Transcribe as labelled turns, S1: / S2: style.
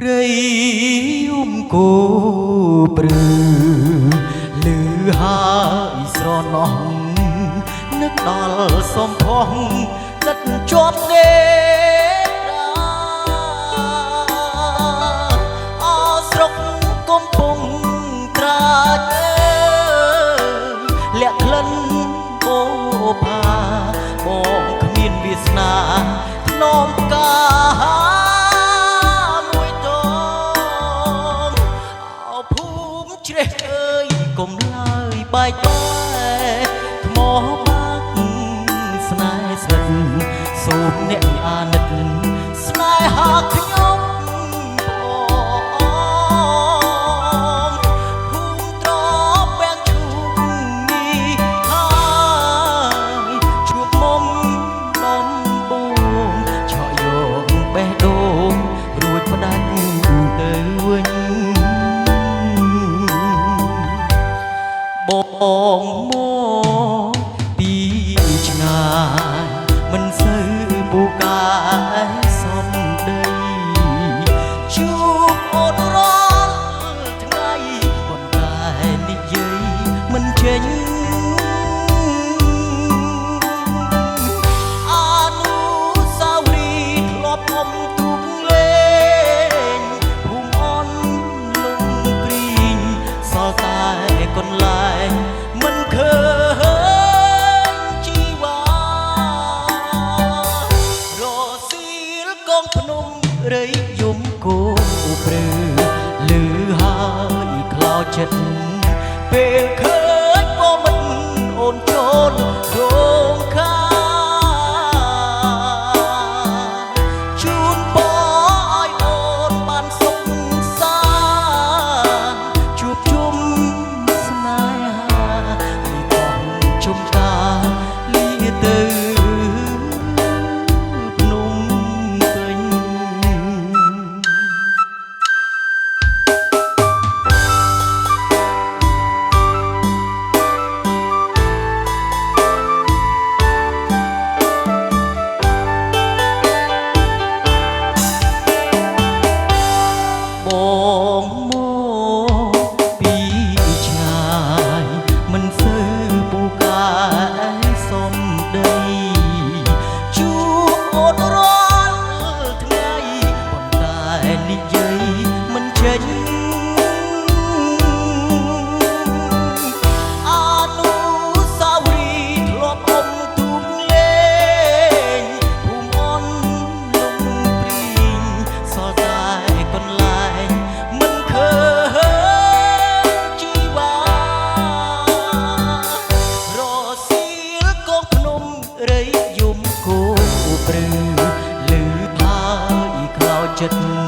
S1: រីយំគោព្រឺលឺហើយស្រណោះនឹកដល់សំផស្សគិតជាប់ទេអស្រុកកំពុងក្រាចលាក់ក្លិនអូផាបងគ្មានវាសនាធ្នមកាជ្រេះអើយកុំឡើយបែកបែកថ្មបាក់ស្នេហ៍ស្រិតសូមអ្នកអាណិតស្នេហាខ្ញុំភូមិត្រពាំងឈូកនេះហើយជួបមុំដំបងឆក់យកបេះដូងរួចផ្ដាច់ទៅវិញបងមកពីឆ្ងាយមិនសូវពូកាយសំដីជួបអូនរាល់ថ្ងៃប៉ុន្តែនិយាយមិនចេញអនុស្សាវរីយ៍ធ្លាប់អមទូកលេងភូមិអនលំព្រីងសល់តែកន្លែងមិនឃើញជីវ៉ារសៀលកងភ្នំរីយំគោព្រឺលឺហើយខ្លោចចិត្តពេលឃើញក៏មិនអូនចូលរងខាជូនបងឲ្យអូនបានសុខសាន្តជួបជុំស្នេហាជុំតាលាទៅភ្នំពេញបងមកពីឆ្ងាយមិនសូវពូកាយសំដីជួបអូនរាល់ថ្ងៃប៉ុន្តែនិយាយមិនចេញអនុស្សាវរីយ៍ធ្លាប់អមទូកលេងភូមិអនលំព្រីងសល់តែកន្លែងមិនឃើញជីវ៉ារសៀលកងភ្នំរីយំគោព្រឺលឺហើយខ្លោចចិត្ត